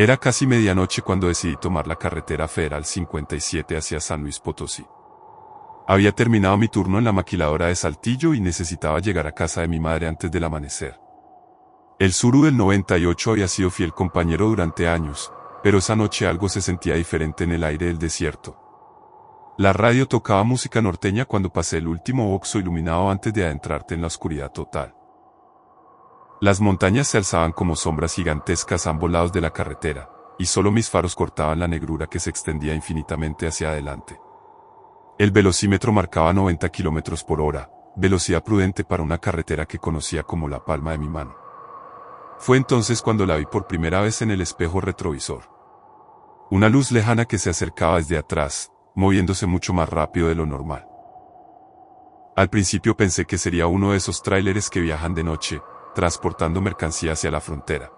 Era casi medianoche cuando decidí tomar la carretera Federal 57 hacia San Luis Potosí. Había terminado mi turno en la maquiladora de Saltillo y necesitaba llegar a casa de mi madre antes del amanecer. El Tsuru del 98 había sido fiel compañero durante años, pero esa noche algo se sentía diferente en el aire del desierto. La radio tocaba música norteña cuando pasé el último Oxxo iluminado antes de adentrarte en la oscuridad total. Las montañas se alzaban como sombras gigantescas a ambos lados de la carretera, y solo mis faros cortaban la negrura que se extendía infinitamente hacia adelante. El velocímetro marcaba 90 km por hora, velocidad prudente para una carretera que conocía como la palma de mi mano. Fue entonces cuando la vi por primera vez en el espejo retrovisor. Una luz lejana que se acercaba desde atrás, moviéndose mucho más rápido de lo normal. Al principio pensé que sería uno de esos tráileres que viajan de noche, transportando mercancía hacia la frontera.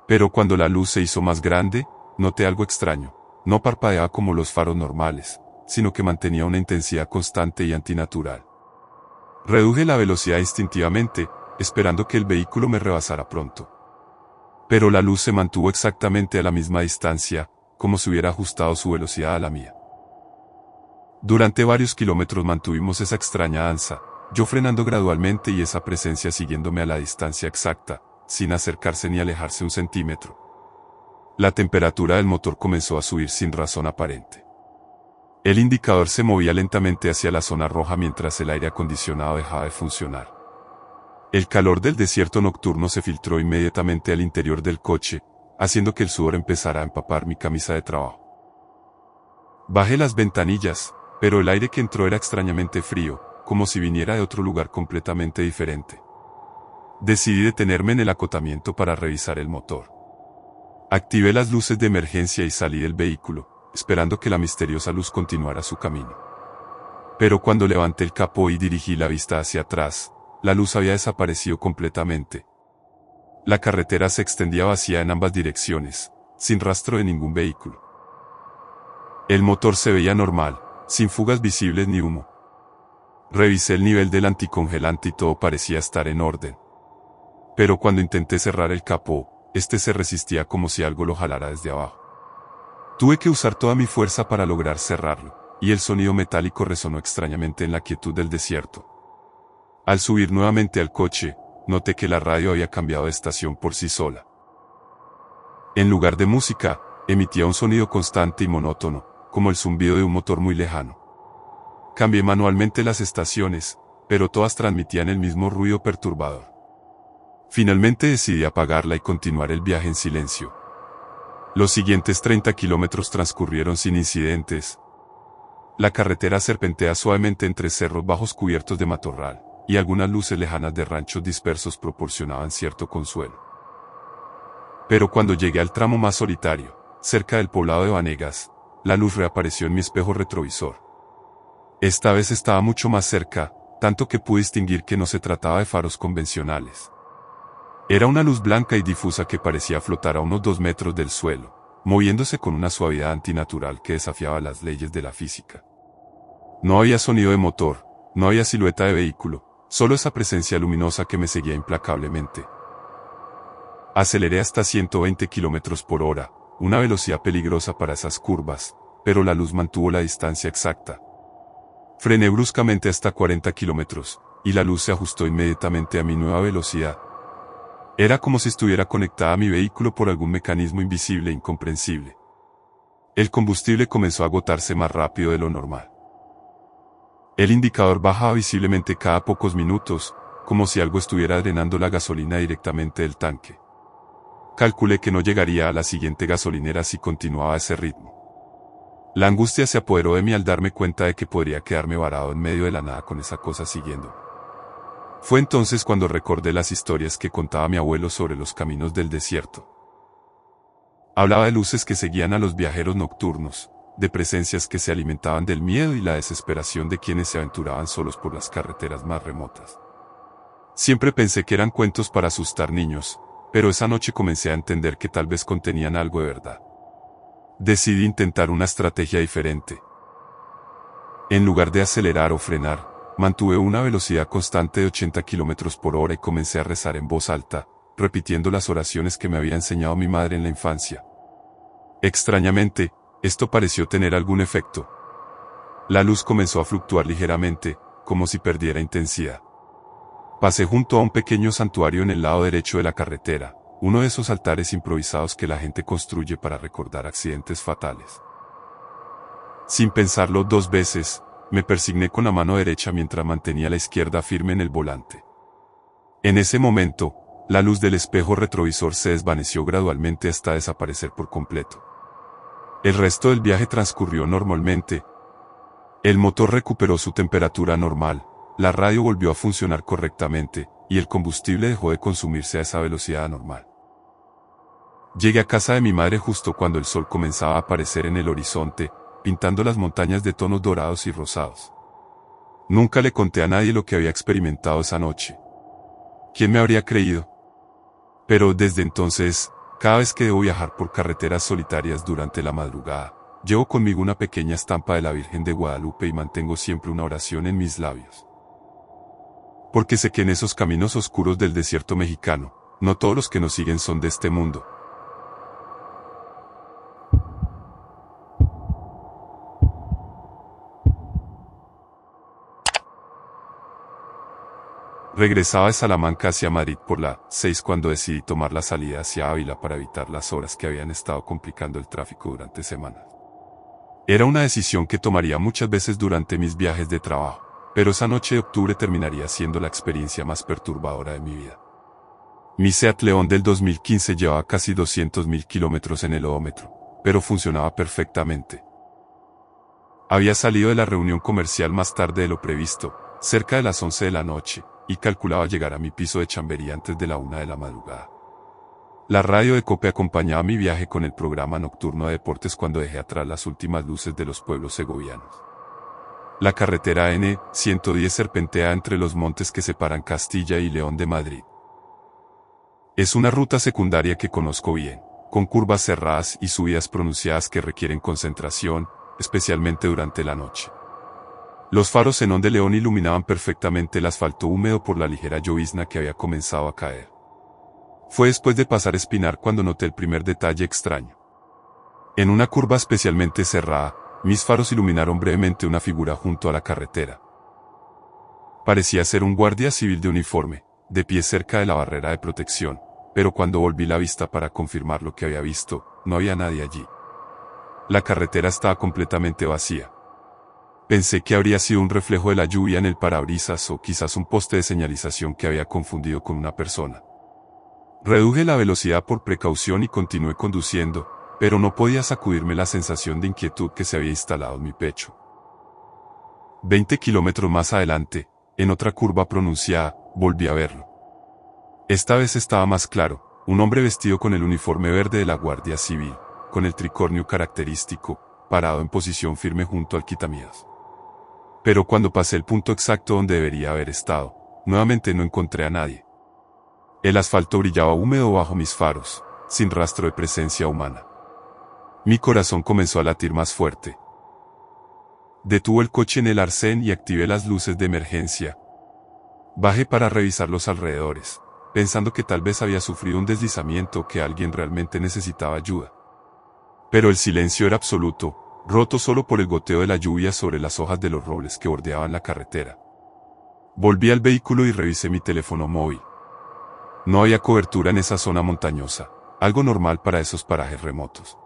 Pero cuando la luz se hizo más grande, noté algo extraño. No parpadeaba como los faros normales, sino que mantenía una intensidad constante y antinatural. Reduje la velocidad instintivamente, esperando que el vehículo me rebasara pronto. Pero la luz se mantuvo exactamente a la misma distancia, como si hubiera ajustado su velocidad a la mía. Durante varios kilómetros mantuvimos esa extraña danza, yo frenando gradualmente y esa presencia siguiéndome a la distancia exacta, sin acercarse ni alejarse un centímetro. La temperatura del motor comenzó a subir sin razón aparente. El indicador se movía lentamente hacia la zona roja mientras el aire acondicionado dejaba de funcionar. El calor del desierto nocturno se filtró inmediatamente al interior del coche, haciendo que el sudor empezara a empapar mi camisa de trabajo. Bajé las ventanillas, pero el aire que entró era extrañamente frío, como si viniera de otro lugar completamente diferente. Decidí detenerme en el acotamiento para revisar el motor. Activé las luces de emergencia y salí del vehículo, esperando que la misteriosa luz continuara su camino. Pero cuando levanté el capó y dirigí la vista hacia atrás, la luz había desaparecido completamente. La carretera se extendía vacía en ambas direcciones, sin rastro de ningún vehículo. El motor se veía normal, sin fugas visibles ni humo. Revisé el nivel del anticongelante y todo parecía estar en orden. Pero cuando intenté cerrar el capó, este se resistía como si algo lo jalara desde abajo. Tuve que usar toda mi fuerza para lograr cerrarlo, y el sonido metálico resonó extrañamente en la quietud del desierto. Al subir nuevamente al coche, noté que la radio había cambiado de estación por sí sola. En lugar de música, emitía un sonido constante y monótono, como el zumbido de un motor muy lejano. Cambié manualmente las estaciones, pero todas transmitían el mismo ruido perturbador. Finalmente decidí apagarla y continuar el viaje en silencio. Los siguientes 30 kilómetros transcurrieron sin incidentes. La carretera serpentea suavemente entre cerros bajos cubiertos de matorral, y algunas luces lejanas de ranchos dispersos proporcionaban cierto consuelo. Pero cuando llegué al tramo más solitario, cerca del poblado de Vanegas, la luz reapareció en mi espejo retrovisor. Esta vez estaba mucho más cerca, tanto que pude distinguir que no se trataba de faros convencionales. Era una luz blanca y difusa que parecía flotar a unos 2 metros del suelo, moviéndose con una suavidad antinatural que desafiaba las leyes de la física. No había sonido de motor, no había silueta de vehículo, solo esa presencia luminosa que me seguía implacablemente. Aceleré hasta 120 km por hora, una velocidad peligrosa para esas curvas, pero la luz mantuvo la distancia exacta. Frené bruscamente hasta 40 km, y la luz se ajustó inmediatamente a mi nueva velocidad. Era como si estuviera conectada a mi vehículo por algún mecanismo invisible e incomprensible. El combustible comenzó a agotarse más rápido de lo normal. El indicador bajaba visiblemente cada pocos minutos, como si algo estuviera drenando la gasolina directamente del tanque. Calculé que no llegaría a la siguiente gasolinera si continuaba a ese ritmo. La angustia se apoderó de mí al darme cuenta de que podría quedarme varado en medio de la nada con esa cosa siguiendo. Fue entonces cuando recordé las historias que contaba mi abuelo sobre los caminos del desierto. Hablaba de luces que seguían a los viajeros nocturnos, de presencias que se alimentaban del miedo y la desesperación de quienes se aventuraban solos por las carreteras más remotas. Siempre pensé que eran cuentos para asustar niños, pero esa noche comencé a entender que tal vez contenían algo de verdad. Decidí intentar una estrategia diferente. En lugar de acelerar o frenar, mantuve una velocidad constante de 80 km por hora y comencé a rezar en voz alta, repitiendo las oraciones que me había enseñado mi madre en la infancia. Extrañamente, esto pareció tener algún efecto. La luz comenzó a fluctuar ligeramente, como si perdiera intensidad. Pasé junto a un pequeño santuario en el lado derecho de la carretera, uno de esos altares improvisados que la gente construye para recordar accidentes fatales. Sin pensarlo dos veces, me persigné con la mano derecha mientras mantenía la izquierda firme en el volante. En ese momento, la luz del espejo retrovisor se desvaneció gradualmente hasta desaparecer por completo. El resto del viaje transcurrió normalmente. El motor recuperó su temperatura normal, la radio volvió a funcionar correctamente, y el combustible dejó de consumirse a esa velocidad anormal. Llegué a casa de mi madre justo cuando el sol comenzaba a aparecer en el horizonte, pintando las montañas de tonos dorados y rosados. Nunca le conté a nadie lo que había experimentado esa noche. ¿Quién me habría creído? Pero desde entonces, cada vez que debo viajar por carreteras solitarias durante la madrugada, llevo conmigo una pequeña estampa de la Virgen de Guadalupe y mantengo siempre una oración en mis labios. Porque sé que en esos caminos oscuros del desierto mexicano, no todos los que nos siguen son de este mundo. Regresaba de Salamanca hacia Madrid por la 6 cuando decidí tomar la salida hacia Ávila para evitar las horas que habían estado complicando el tráfico durante semanas. Era una decisión que tomaría muchas veces durante mis viajes de trabajo, pero esa noche de octubre terminaría siendo la experiencia más perturbadora de mi vida. Mi Seat León del 2015 llevaba casi 200.000 kilómetros en el odómetro, pero funcionaba perfectamente. Había salido de la reunión comercial más tarde de lo previsto, cerca de las 11 de la noche, y calculaba llegar a mi piso de Chamberí antes de la 1 de la madrugada. La radio de Cope acompañaba mi viaje con el programa nocturno de deportes cuando dejé atrás las últimas luces de los pueblos segovianos. La carretera N-110 serpentea entre los montes que separan Castilla y León de Madrid. Es una ruta secundaria que conozco bien, con curvas cerradas y subidas pronunciadas que requieren concentración, especialmente durante la noche. Los faros xenón de León iluminaban perfectamente el asfalto húmedo por la ligera llovizna que había comenzado a caer. Fue después de pasar Espinar cuando noté el primer detalle extraño. En una curva especialmente cerrada, mis faros iluminaron brevemente una figura junto a la carretera. Parecía ser un guardia civil de uniforme, de pie cerca de la barrera de protección, pero cuando volví la vista para confirmar lo que había visto, no había nadie allí. La carretera estaba completamente vacía. Pensé que habría sido un reflejo de la lluvia en el parabrisas o quizás un poste de señalización que había confundido con una persona. Reduje la velocidad por precaución y continué conduciendo, pero no podía sacudirme la sensación de inquietud que se había instalado en mi pecho. 20 kilómetros más adelante, en otra curva pronunciada, volví a verlo. Esta vez estaba más claro, un hombre vestido con el uniforme verde de la Guardia Civil, con el tricornio característico, parado en posición firme junto al quitamiedos. Pero cuando pasé el punto exacto donde debería haber estado, nuevamente no encontré a nadie. El asfalto brillaba húmedo bajo mis faros, sin rastro de presencia humana. Mi corazón comenzó a latir más fuerte. Detuve el coche en el arcén y activé las luces de emergencia. Bajé para revisar los alrededores, pensando que tal vez había sufrido un deslizamiento o que alguien realmente necesitaba ayuda. Pero el silencio era absoluto, roto solo por el goteo de la lluvia sobre las hojas de los robles que bordeaban la carretera. Volví al vehículo y revisé mi teléfono móvil. No había cobertura en esa zona montañosa, algo normal para esos parajes remotos.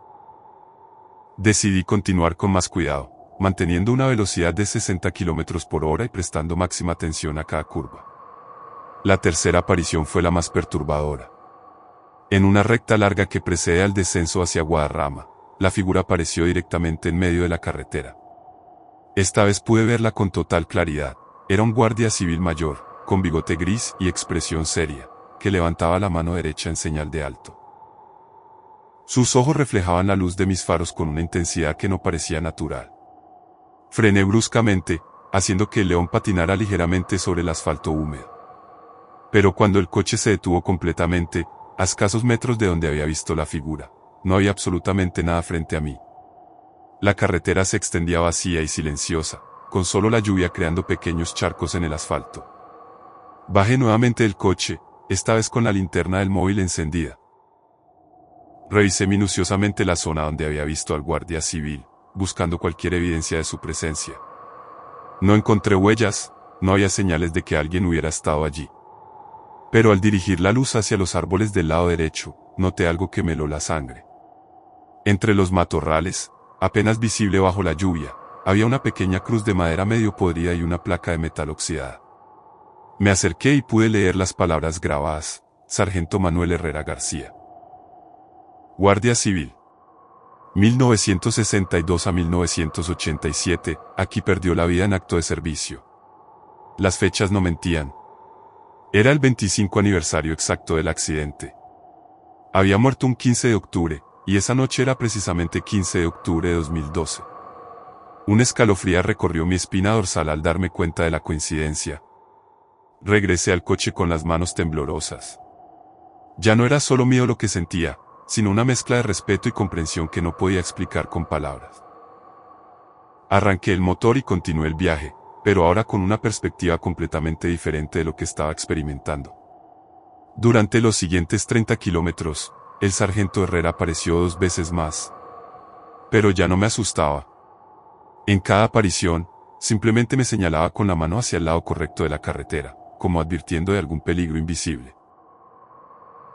Decidí continuar con más cuidado, manteniendo una velocidad de 60 km por hora y prestando máxima atención a cada curva. La tercera aparición fue la más perturbadora. En una recta larga que precede al descenso hacia Guadarrama, la figura apareció directamente en medio de la carretera. Esta vez pude verla con total claridad. Era un guardia civil mayor, con bigote gris y expresión seria, que levantaba la mano derecha en señal de alto. Sus ojos reflejaban la luz de mis faros con una intensidad que no parecía natural. Frené bruscamente, haciendo que el león patinara ligeramente sobre el asfalto húmedo. Pero cuando el coche se detuvo completamente, a escasos metros de donde había visto la figura, no había absolutamente nada frente a mí. La carretera se extendía vacía y silenciosa, con solo la lluvia creando pequeños charcos en el asfalto. Bajé nuevamente del coche, esta vez con la linterna del móvil encendida. Revisé minuciosamente la zona donde había visto al guardia civil, buscando cualquier evidencia de su presencia. No encontré huellas, no había señales de que alguien hubiera estado allí. Pero al dirigir la luz hacia los árboles del lado derecho, noté algo que me heló la sangre. Entre los matorrales, apenas visible bajo la lluvia, había una pequeña cruz de madera medio podrida y una placa de metal oxidada. Me acerqué y pude leer las palabras grabadas: Sargento Manuel Herrera García. Guardia Civil. 1962 a 1987, aquí perdió la vida en acto de servicio. Las fechas no mentían. Era el 25 aniversario exacto del accidente. Había muerto un 15 de octubre, y esa noche era precisamente 15 de octubre de 2012. Un escalofrío recorrió mi espina dorsal al darme cuenta de la coincidencia. Regresé al coche con las manos temblorosas. Ya no era solo miedo lo que sentía, sino una mezcla de respeto y comprensión que no podía explicar con palabras. Arranqué el motor y continué el viaje, pero ahora con una perspectiva completamente diferente de lo que estaba experimentando. Durante los siguientes 30 kilómetros, el sargento Herrera apareció 2 veces más. Pero ya no me asustaba. En cada aparición, simplemente me señalaba con la mano hacia el lado correcto de la carretera, como advirtiendo de algún peligro invisible.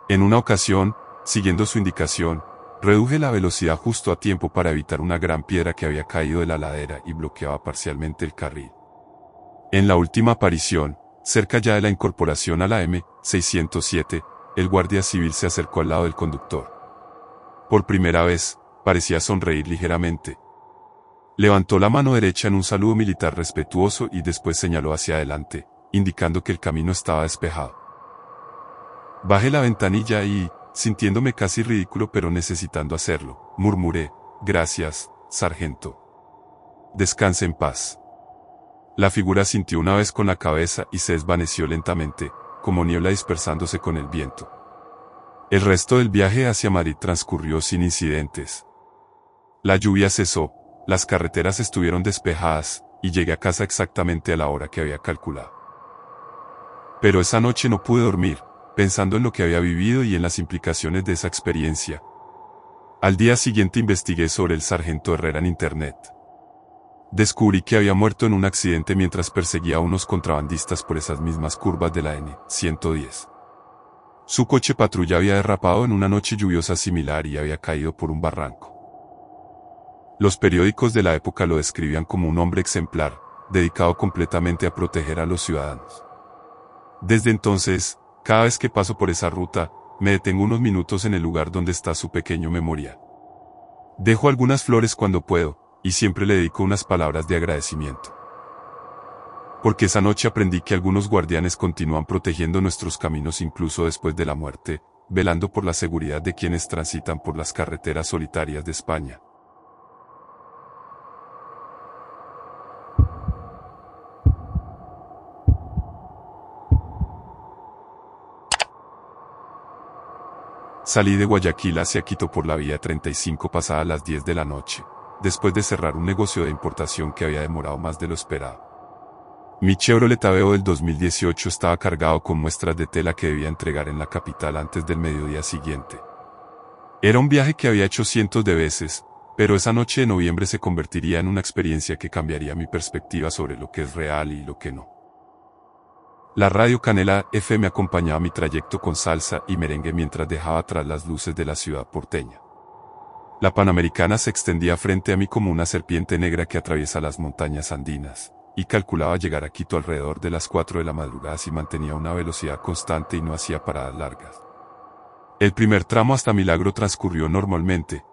En una ocasión, siguiendo su indicación, reduje la velocidad justo a tiempo para evitar una gran piedra que había caído de la ladera y bloqueaba parcialmente el carril. En la última aparición, cerca ya de la incorporación a la M607, el guardia civil se acercó al lado del conductor. Por primera vez, parecía sonreír ligeramente. Levantó la mano derecha en un saludo militar respetuoso y después señaló hacia adelante, indicando que el camino estaba despejado. Bajé la ventanilla y, sintiéndome casi ridículo pero necesitando hacerlo, murmuré: «Gracias, sargento. Descanse en paz». La figura sintió una vez con la cabeza y se desvaneció lentamente, como niebla dispersándose con el viento. El resto del viaje hacia Madrid transcurrió sin incidentes. La lluvia cesó, las carreteras estuvieron despejadas, y llegué a casa exactamente a la hora que había calculado. Pero esa noche no pude dormir, pensando en lo que había vivido y en las implicaciones de esa experiencia. Al día siguiente investigué sobre el sargento Herrera en internet. Descubrí que había muerto en un accidente mientras perseguía a unos contrabandistas por esas mismas curvas de la N110. Su coche patrulla había derrapado en una noche lluviosa similar y había caído por un barranco. Los periódicos de la época lo describían como un hombre ejemplar, dedicado completamente a proteger a los ciudadanos. Desde entonces, cada vez que paso por esa ruta, me detengo unos minutos en el lugar donde está su pequeño memorial. Dejo algunas flores cuando puedo, y siempre le dedico unas palabras de agradecimiento. Porque esa noche aprendí que algunos guardianes continúan protegiendo nuestros caminos incluso después de la muerte, velando por la seguridad de quienes transitan por las carreteras solitarias de España. Salí de Guayaquil hacia Quito por la vía 35 pasadas las 10 de la noche, después de cerrar un negocio de importación que había demorado más de lo esperado. Mi Chevrolet Aveo del 2018 estaba cargado con muestras de tela que debía entregar en la capital antes del mediodía siguiente. Era un viaje que había hecho cientos de veces, pero esa noche de noviembre se convertiría en una experiencia que cambiaría mi perspectiva sobre lo que es real y lo que no. La radio Canela FM acompañaba mi trayecto con salsa y merengue mientras dejaba atrás las luces de la ciudad porteña. La Panamericana se extendía frente a mí como una serpiente negra que atraviesa las montañas andinas, y calculaba llegar a Quito alrededor de las 4 de la madrugada si mantenía una velocidad constante y no hacía paradas largas. El primer tramo hasta Milagro transcurrió normalmente.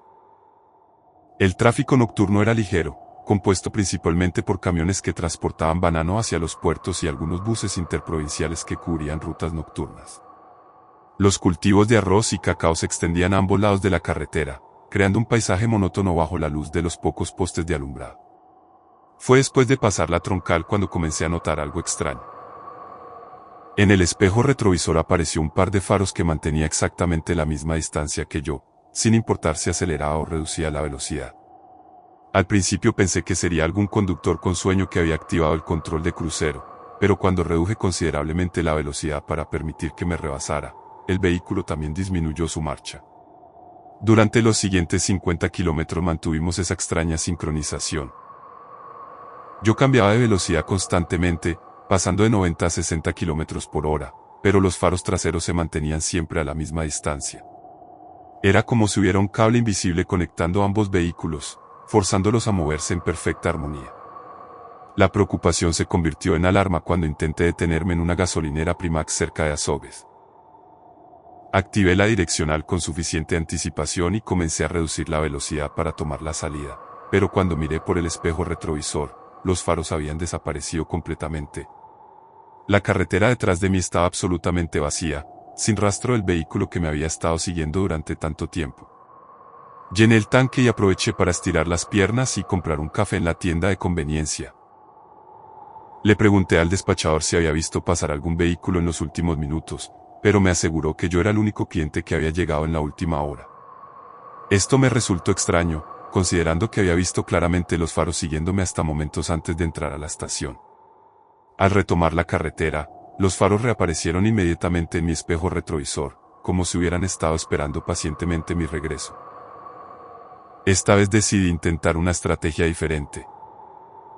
El tráfico nocturno era ligero, compuesto principalmente por camiones que transportaban banano hacia los puertos y algunos buses interprovinciales que cubrían rutas nocturnas. Los cultivos de arroz y cacao se extendían a ambos lados de la carretera, creando un paisaje monótono bajo la luz de los pocos postes de alumbrado. Fue después de pasar la troncal cuando comencé a notar algo extraño. En el espejo retrovisor apareció un par de faros que mantenía exactamente la misma distancia que yo, sin importar si aceleraba o reducía la velocidad. Al principio pensé que sería algún conductor con sueño que había activado el control de crucero, pero cuando reduje considerablemente la velocidad para permitir que me rebasara, el vehículo también disminuyó su marcha. Durante los siguientes 50 kilómetros mantuvimos esa extraña sincronización. Yo cambiaba de velocidad constantemente, pasando de 90 a 60 kilómetros por hora, pero los faros traseros se mantenían siempre a la misma distancia. Era como si hubiera un cable invisible conectando ambos vehículos, forzándolos a moverse en perfecta armonía. La preocupación se convirtió en alarma cuando intenté detenerme en una gasolinera Primax cerca de Azogues. Activé la direccional con suficiente anticipación y comencé a reducir la velocidad para tomar la salida, pero cuando miré por el espejo retrovisor, los faros habían desaparecido completamente. La carretera detrás de mí estaba absolutamente vacía, sin rastro del vehículo que me había estado siguiendo durante tanto tiempo. Llené el tanque y aproveché para estirar las piernas y comprar un café en la tienda de conveniencia. Le pregunté al despachador si había visto pasar algún vehículo en los últimos minutos, pero me aseguró que yo era el único cliente que había llegado en la última hora. Esto me resultó extraño, considerando que había visto claramente los faros siguiéndome hasta momentos antes de entrar a la estación. Al retomar la carretera, los faros reaparecieron inmediatamente en mi espejo retrovisor, como si hubieran estado esperando pacientemente mi regreso. Esta vez decidí intentar una estrategia diferente.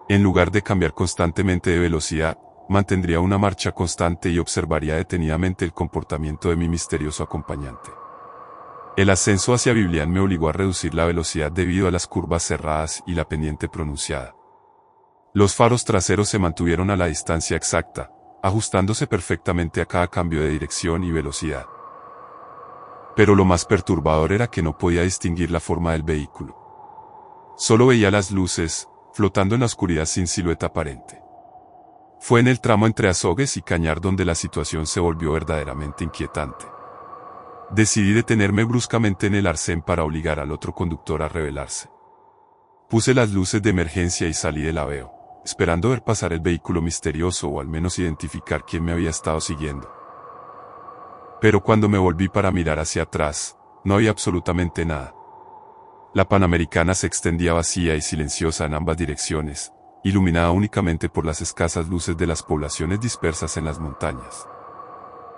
En lugar de cambiar constantemente de velocidad, mantendría una marcha constante y observaría detenidamente el comportamiento de mi misterioso acompañante. El ascenso hacia Biblián me obligó a reducir la velocidad debido a las curvas cerradas y la pendiente pronunciada. Los faros traseros se mantuvieron a la distancia exacta, ajustándose perfectamente a cada cambio de dirección y velocidad. Pero lo más perturbador era que no podía distinguir la forma del vehículo. Solo veía las luces, flotando en la oscuridad sin silueta aparente. Fue en el tramo entre Azogues y Cañar donde la situación se volvió verdaderamente inquietante. Decidí detenerme bruscamente en el arcén para obligar al otro conductor a revelarse. Puse las luces de emergencia y salí del laveo, esperando ver pasar el vehículo misterioso o al menos identificar quién me había estado siguiendo. Pero cuando me volví para mirar hacia atrás, no había absolutamente nada. La Panamericana se extendía vacía y silenciosa en ambas direcciones, iluminada únicamente por las escasas luces de las poblaciones dispersas en las montañas.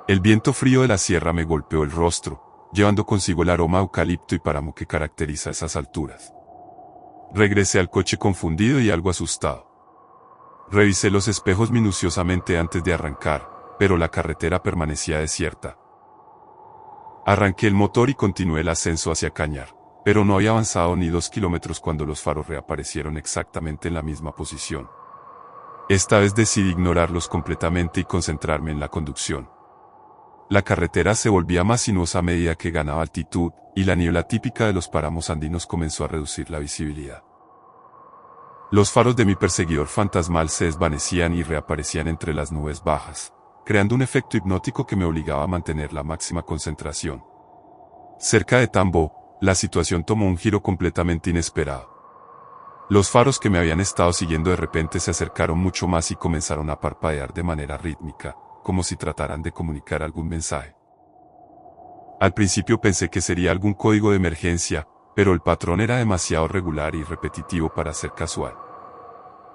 El viento frío de la sierra me golpeó el rostro, llevando consigo el aroma a eucalipto y páramo que caracteriza esas alturas. Regresé al coche confundido y algo asustado. Revisé los espejos minuciosamente antes de arrancar, pero la carretera permanecía desierta. Arranqué el motor y continué el ascenso hacia Cañar, pero no había avanzado ni 2 kilómetros cuando los faros reaparecieron exactamente en la misma posición. Esta vez decidí ignorarlos completamente y concentrarme en la conducción. La carretera se volvía más sinuosa a medida que ganaba altitud, y la niebla típica de los páramos andinos comenzó a reducir la visibilidad. Los faros de mi perseguidor fantasmal se desvanecían y reaparecían entre las nubes bajas, creando un efecto hipnótico que me obligaba a mantener la máxima concentración. Cerca de Tambo, la situación tomó un giro completamente inesperado. Los faros que me habían estado siguiendo de repente se acercaron mucho más y comenzaron a parpadear de manera rítmica, como si trataran de comunicar algún mensaje. Al principio pensé que sería algún código de emergencia, pero el patrón era demasiado regular y repetitivo para ser casual.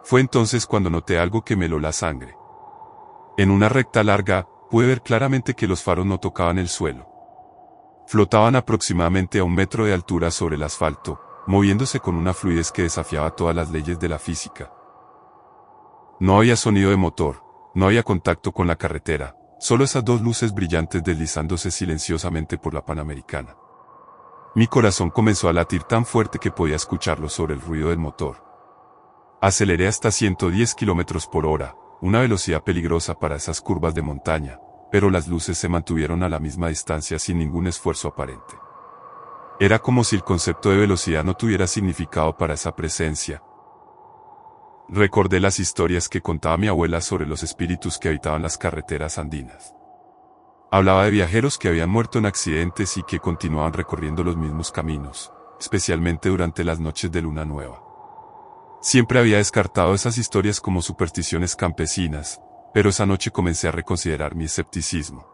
Fue entonces cuando noté algo que me heló la sangre. En una recta larga, pude ver claramente que los faros no tocaban el suelo. Flotaban aproximadamente a 1 metro de altura sobre el asfalto, moviéndose con una fluidez que desafiaba todas las leyes de la física. No había sonido de motor. No había contacto con la carretera, solo esas 2 luces brillantes deslizándose silenciosamente por la Panamericana. Mi corazón comenzó a latir tan fuerte que podía escucharlo sobre el ruido del motor. Aceleré hasta 110 kilómetros por hora, una velocidad peligrosa para esas curvas de montaña, pero las luces se mantuvieron a la misma distancia sin ningún esfuerzo aparente. Era como si el concepto de velocidad no tuviera significado para esa presencia. Recordé las historias que contaba mi abuela sobre los espíritus que habitaban las carreteras andinas. Hablaba de viajeros que habían muerto en accidentes y que continuaban recorriendo los mismos caminos, especialmente durante las noches de luna nueva. Siempre había descartado esas historias como supersticiones campesinas, pero esa noche comencé a reconsiderar mi escepticismo.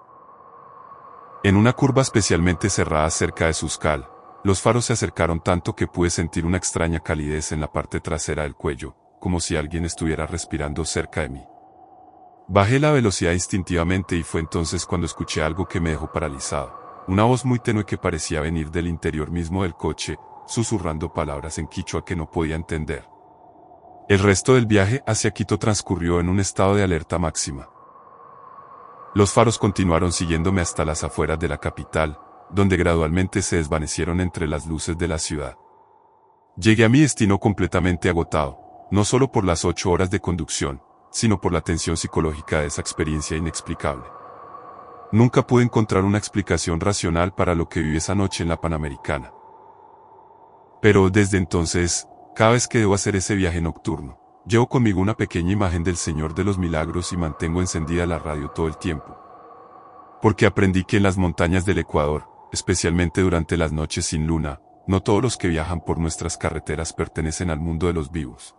En una curva especialmente cerrada cerca de Suscal, los faros se acercaron tanto que pude sentir una extraña calidez en la parte trasera del cuello, como si alguien estuviera respirando cerca de mí. Bajé la velocidad instintivamente y fue entonces cuando escuché algo que me dejó paralizado. Una voz muy tenue que parecía venir del interior mismo del coche, susurrando palabras en quichua que no podía entender. El resto del viaje hacia Quito transcurrió en un estado de alerta máxima. Los faros continuaron siguiéndome hasta las afueras de la capital, donde gradualmente se desvanecieron entre las luces de la ciudad. Llegué a mi destino completamente agotado, no solo por las 8 horas de conducción, sino por la tensión psicológica de esa experiencia inexplicable. Nunca pude encontrar una explicación racional para lo que viví esa noche en la Panamericana. Pero desde entonces, cada vez que debo hacer ese viaje nocturno, llevo conmigo una pequeña imagen del Señor de los Milagros y mantengo encendida la radio todo el tiempo. Porque aprendí que en las montañas del Ecuador, especialmente durante las noches sin luna, no todos los que viajan por nuestras carreteras pertenecen al mundo de los vivos.